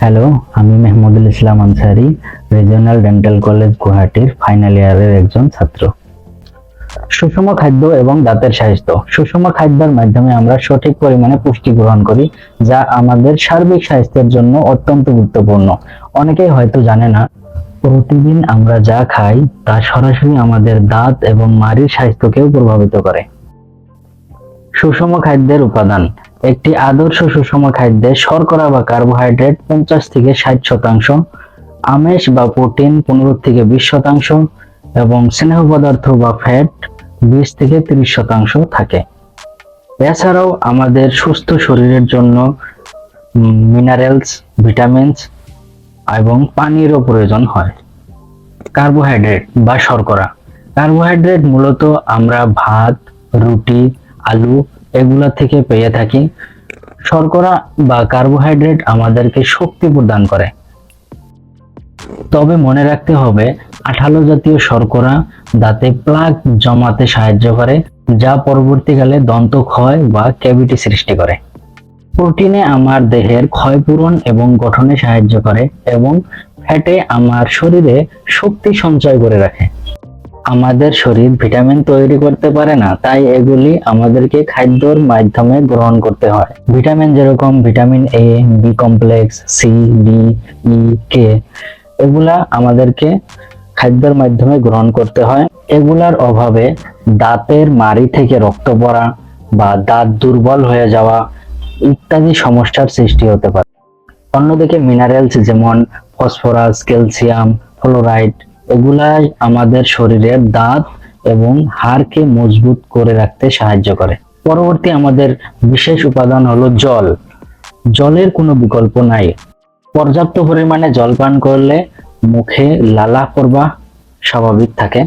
Hello, আমি Mehmudul Islam Ansari, regional dental college গুয়াহাটির final ইয়ারের একজন ছাত্র। সুষম খাদ্য এবং দাঁতের স্বাস্থ্য। সুষম খাদ্যের মাধ্যমে আমরা সঠিক পরিমাণে পুষ্টি গ্রহণ করি, যা আমাদের সার্বিক স্বাস্থ্যের জন্য অত্যন্ত গুরুত্বপূর্ণ। অনেকেই হয়তো জানে না, প্রতিদিন আমরা যা খাই তা সরাসরি আমাদের দাঁত এবং মাড়ির স্বাস্থ্যকেও প্রভাবিত করে। সুষম খাদ্যের উপাদান। একটি আদর্শ সুষম খাদ্যে শর্করা বা কার্বোহাইড্রেট 50 থেকে 60%, আমিষ বা প্রোটিন 15 থেকে 20% এবং স্নেহ পদার্থ বা ফ্যাট 20 থেকে 30% থাকে। এছাড়াও আমাদের সুস্থ শরীরের জন্য মিনারেলস, ভিটামিনস এবং পানিরও প্রয়োজন হয়। কার্বোহাইড্রেট বা শর্করা। কার্বোহাইড্রেট মূলত আমরা ভাত, রুটি, আলু এগুলা থেকে পেয়ে থাকি। শর্করা বা কার্বোহাইড্রেট আমাদেরকে শক্তি প্রদান করে। তবে মনে রাখতে হবে, আঠালো জাতীয় শর্করা দাঁতে প্লাক জমাতে সাহায্য করে, যা পরবর্তীকালে দন্ত ক্ষয় বা ক্যাভিটি সৃষ্টি করে। প্রোটিনে আমার দেহের ক্ষয়পূরণ এবং গঠনে সাহায্য করে এবং ফ্যাটে আমার শরীরে শক্তি সঞ্চয় করে রাখে। আমাদের শরীর ভিটামিন তৈরি করতে পারে না, তাই এগুলি আমাদেরকে খাদ্যর মাধ্যমে গ্রহণ করতে হয়। ভিটামিন যেরকম vitamin A, B complex, C, D, E, K, এগুলা আমাদেরকে খাদ্যের মাধ্যমে গ্রহণ করতে হয়। এগুলার অভাবে দাঁতের মাড়ি থেকে রক্ত পড়া বা দাঁত দুর্বল হয়ে যাওয়া ইত্যাদি সমস্যার সৃষ্টি হতে পারে। অন্যদিকে মিনারেলস যেমন ফসফরাস, ক্যালসিয়াম, ফ্লোরাইড এগুলাই আমাদের শরীরের দাঁত এবং হাড়কে মজবুত করে রাখতে সাহায্য করে। পরবর্তী আমাদের বিশেষ উপাদান হলো জল। জলের কোনো বিকল্প নাই। পর্যাপ্ত পরিমাণে জল পান করলে মুখে লালা প্রবাহ স্বাভাবিক থাকে।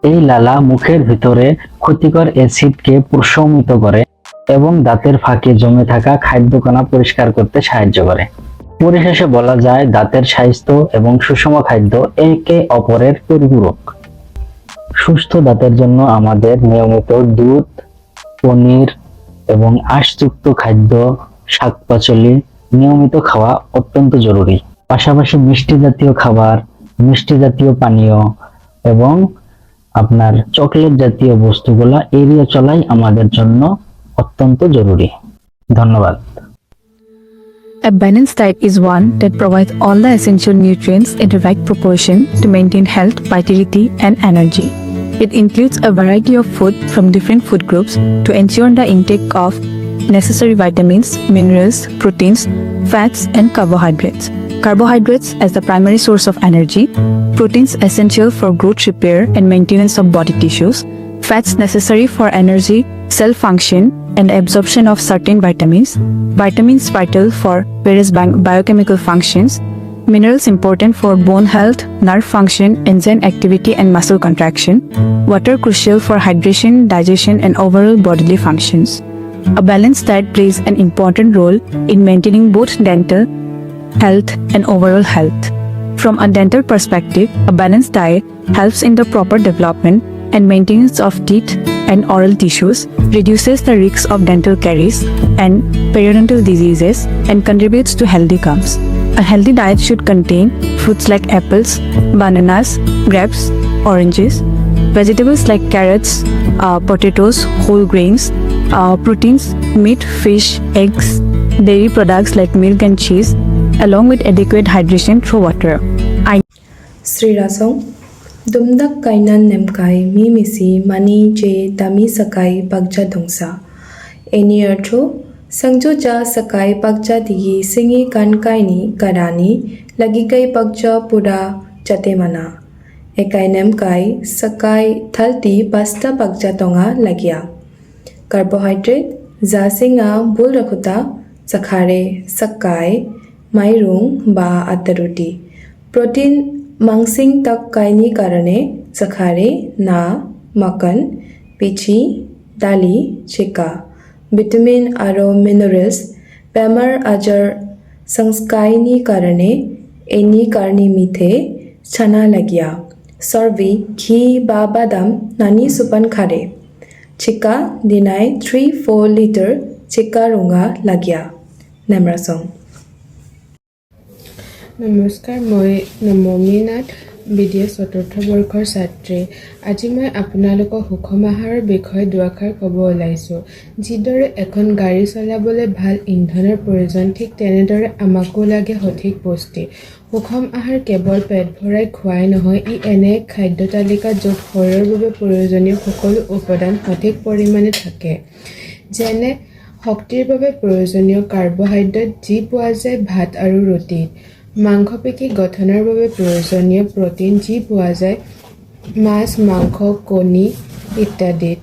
এই লালা মুখের ভিতরে ক্ষতিকর অ্যাসিডকে প্রশমিত করে এবং দাঁতের ফাঁকে জমে থাকা খাদ্যকণা পরিষ্কার করতে সাহায্য করে। পরিশেষে বলা যায়, দাঁতের স্বাস্থ্য এবং সুষম খাদ্য একে অপরের পরিপূরক। সুস্থ দাঁতের জন্য আমাদের নিয়মিত দুধ, পনির এবং আঁশযুক্ত খাদ্য, শাকপাচলি নিয়মিত খাওয়া অত্যন্ত জরুরি। পাশাপাশি মিষ্টি জাতীয় খাবার, মিষ্টি জাতীয় পানীয় এবং আপনার চকলেট জাতীয় বস্তুগুলা এড়িয়ে চলাই আমাদের জন্য অত্যন্ত জরুরি। ধন্যবাদ। A balanced diet is one that provides all the essential nutrients in the right proportion to maintain health, vitality, and energy. It includes a variety of food from different food groups to ensure the intake of necessary vitamins, minerals, proteins, fats, and carbohydrates. Carbohydrates as the primary source of energy, proteins essential for growth, repair, and maintenance of body tissues, fats necessary for energy, cell function, and absorption of certain vitamins, vitamins vital for various biochemical functions, minerals important for bone health, nerve function, enzyme activity, and muscle contraction, water crucial for hydration, digestion, and overall bodily functions. A balanced diet plays an important role in maintaining both dental health and overall health. From a dental perspective, a balanced diet helps in the proper development and maintenance of teeth and oral tissues, reduces the risks of dental caries and periodontal diseases, and contributes to healthy gums. A healthy diet should contain fruits like apples, bananas, grapes, oranges, vegetables like carrots, potatoes, whole grains, proteins, meat, fish, eggs, dairy products like milk and cheese, along with adequate hydration through water. Sri Rasong Dumdak kainan nemkai mi misi mani je dami sakai bagja dongsa. Eni artho sangjo ja sakai bagja digi singi kan kaini karani lagi kai bagja pura jate mana. Ekai nemkai sakai thalti pasta bagja tonga lagia. Carbohydrate ja singa bul rakhuta sakhare sakai mairung ba ataruti. Protein मांसिंग तक काइनी कारणे सखारे ना मकन peachy दाली चिका vitamin आरो minerals बेमार आजार संस्काइनी कारणे any कारणी मिथे छना लगिया सर्वी घी बा बादाम नानी सुपन खारे चिका दिनाय 3-4 लिटर चिका रुंगा लगिया नेमरासों। নমস্কাৰ, মই নমমী নাথ BDS চতুৰ্থ বৰ্ষৰ ছাত্ৰী। আজি মই আপোনালোকক সুষম আহাৰৰ বিষয়ে দুআষাৰ ক'ব ওলাইছোঁ। যিদৰে এখন গাড়ী চলাবলৈ ভাল ইন্ধনৰ প্ৰয়োজন, ঠিক তেনেদৰে আমাকো লাগে সঠিক পুষ্টি। সুষম আহাৰ কেৱল পেট ভৰাই খোৱাই নহয়, ই এনে এক খাদ্য তালিকা য'ত শৰীৰৰ বাবে প্ৰয়োজনীয় সকলো উপাদান সঠিক পৰিমাণে থাকে। যেনে শক্তিৰ বাবে প্ৰয়োজনীয় কাৰ্বহাইড্ৰেট যি পোৱা যায় ভাত আৰু ৰুটিত, মাংসপেশী গঠনৰ বাবে প্ৰয়োজনীয় প্ৰ'টিন যি পোৱা যায় মাছ, মাংস, কণী ইত্যাদিত,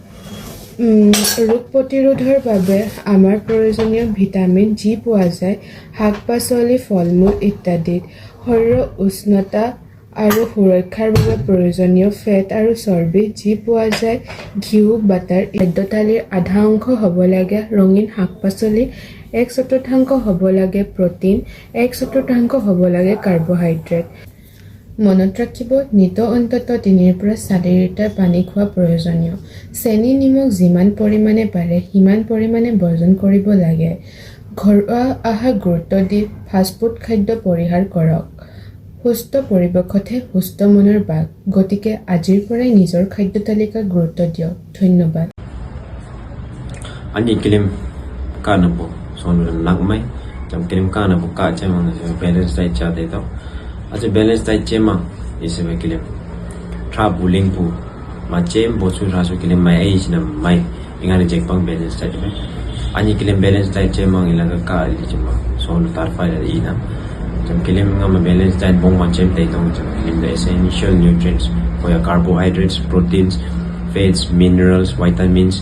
ৰোগ প্ৰতিৰোধৰ বাবে আমাৰ প্ৰয়োজনীয় ভিটামিন যি পোৱা যায় শাক পাচলি, ফল মূল ইত্যাদিত, শৰীৰৰ উষ্ণতা আৰু সুৰক্ষাৰ বাবে প্ৰয়োজনীয় ফেট আৰু চৰ্বি যি পোৱা যায় ঘিউ, বাটাৰ। খাদ্য থালিৰ আধা অংশ হ'ব লাগে ৰঙীন শাক পাচলি, 1/4 হ'ব লাগে প্ৰ'টিন, 1/4 হ'ব লাগে কাৰ্বহাইড্ৰেট। মনত ৰাখিব, নিতৌ অন্ততঃ 3 পৰা 4 লিটাৰ পানী খোৱা প্ৰয়োজনীয়। চেনি, নিমখ যিমান পৰিমাণে পাৰে সিমান পৰিমাণে বৰ্জন কৰিব লাগে। ঘৰুৱা আহাৰ গুৰুত্ব দি ফাষ্টফুড খাদ্য পৰিহাৰ কৰক। সুস্থ পৰিৱেশতহে সুস্থ মনৰ বাস। গতিকে আজিৰ পৰাই নিজৰ খাদ্য তালিকাত গুৰুত্ব দিয়ক। ধন্যবাদ। Ani kilim kana po sonu nak mai jam kilim kana po ka chema na balance diet cha de to aje balance diet chema isebe kilim tra buling pu ma chem bo chu ra so kilim mai ai na mai ingane jek pang balance diet me ani kilim balance diet chema ngila ka ali chema sonu tar fa ya ina jam kilim ngam balance diet bong ma chem de to jam kilim the essential nutrients for your carbohydrates, proteins, fats, minerals, vitamins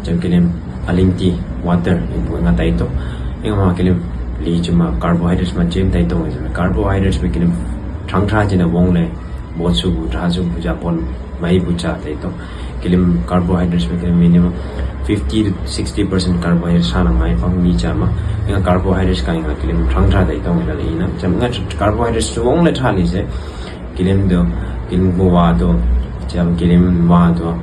jam kilim alinti water ibu ngata ito yung mga kilim li cuma carbohydrates ma gym tayo carbohydrates ma kilim thang tra jina wong le bosu bu tra su bu japon mai bu cha tayo kilim carbohydrates ma kilim minimum 50 to 60% carbohydrates sana mai pang ni chama yung carbohydrates ka yung kilim thang tra tayo ngila le ina jam nga carbohydrates tu wong le tra li se kilim bu wa do jam kilim wa do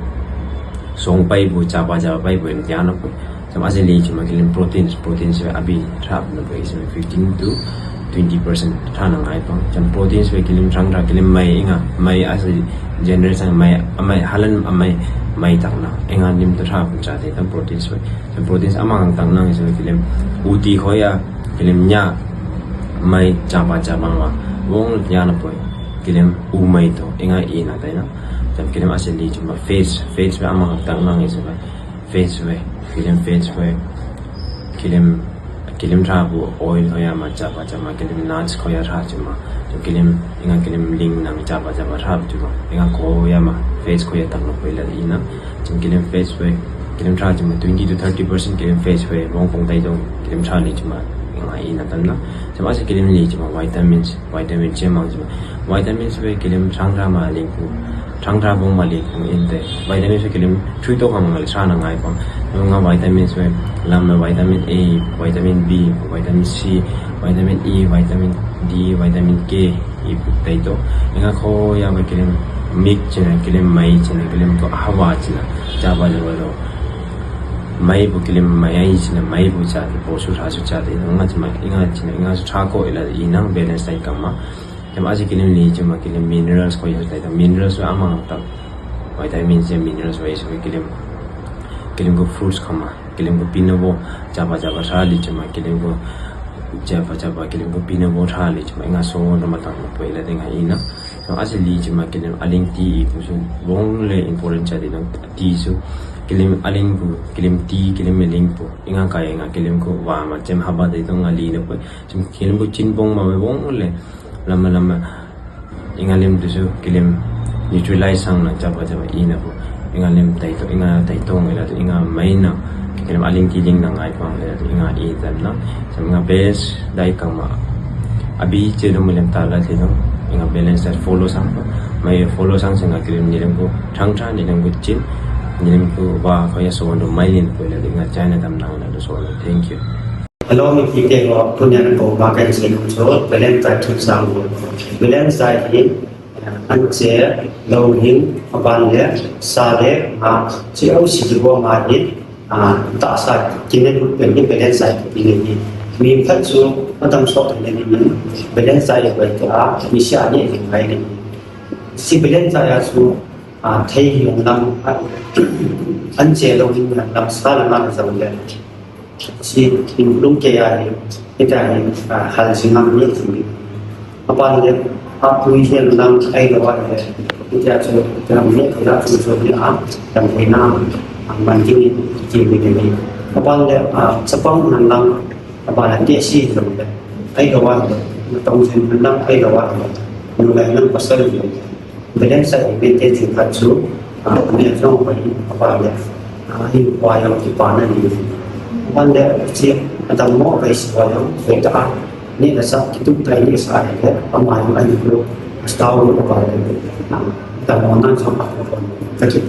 song pai bu cha ba bu ni tiana po jam asli cuma kilim protein se abi trap na po is 15 to 20% thana ngai pang jam protein se kilim thang ra kilim mai asli gender sang mai halan mai tak na enga nim to trap cha de tam protein se jam protein amang tang na se kilim uti khoya kilim nya mai cha ba ma wong tiana po kilim mai to enga ina ta na jam kilim asli cuma face be amang tang na se face we kilim tra bu oil hoya ma cha ba kilim nuts khoya ra chuma to kilim ling nang cha ba ra chuma inga ko ya ma face khoya tang no koila ina jam kilim face we kilim tra chuma 20 to 30% kilim face we bong bong dai dong kilim tra li chuma inga ina tan na jam ase kilim li chuma vitamin chema chuma vitamins we kilim chang ra ma ling ku thang tra bong ma li ku in de vitamins we kilim thui to khang ngal sa na ngai pang nga vitamins we lam vitamin A, vitamin B, vitamin C, vitamin E, vitamin D, vitamin K ibu taito nga ko ya ma kilim mix china kilim mai china kilim to hawa china jaba lo mai bu kilim mai ai china mai bu cha bo su ra su cha de nga chima inga su cha ko ila inang balance diet kama jam aji kilim li chima kilim minerals ko yo taito minerals amang ta vitamins and minerals wa isu kilim ko fruits kama kilim ko pinabo jaba sa li chima kilim ko jaba kilim ko pinabo tha li chima nga so no matang no po ila denga ina so asli chima kilim aling ti ko so bong le important cha dinang ti so kilim aling ko kilim ti kilim meling po inga kaya nga kilim ko wa ma chem haba de tong ali no po chim kilim ko chin bong ma bong le lama inga lim to so kilim neutralize sang na jaba ina po inga lim taito ngila inga mai na kilim aling kiling na ngai pang inga itan na sa mga best dai kama abi chelo mulim tala tino inga balance that follow sang po may follow sang sa nga kilim nilang ko thang nilang ko chin nilang ko ba kaya so no mailin po ila inga China tam na na so thank you. Hello, mi kike ko punya ko ba ka ni ko balance that to sang balance that hi an che lo hin aban le sa le ma chi au si bo ma ni ta sa kinen ko ni balance that ni มีขั้นสูงมาทำสอบในนี้ไปเล่นใจไปก็มีเสียเนี่ยถึงไปนี่สิไปเล่นใจสูไทยยงนำอันเจลงนำสารนันจะเลยสิลุงเกียร์ที่ได้หันสินำเนี่ยถึงapa dia apa yang dalam air lawan dia kita dalam ni kita sudah dan hina banjir ini apa dia sepang dalam apa dia sih dalam air lawan tahu sih dalam air lawan mulai dengan pasal itu beda saya beda tingkat tu ni semua apa dia ini wayang di mana ni apa dia sih ada mau guys wayang bedaนี่ก็สักที่ทุกไทยนี่สายแค่ประมาณอายุรู้สตาร์ทก็ไปแต่มองนั่งสัมผัสคนก็คิด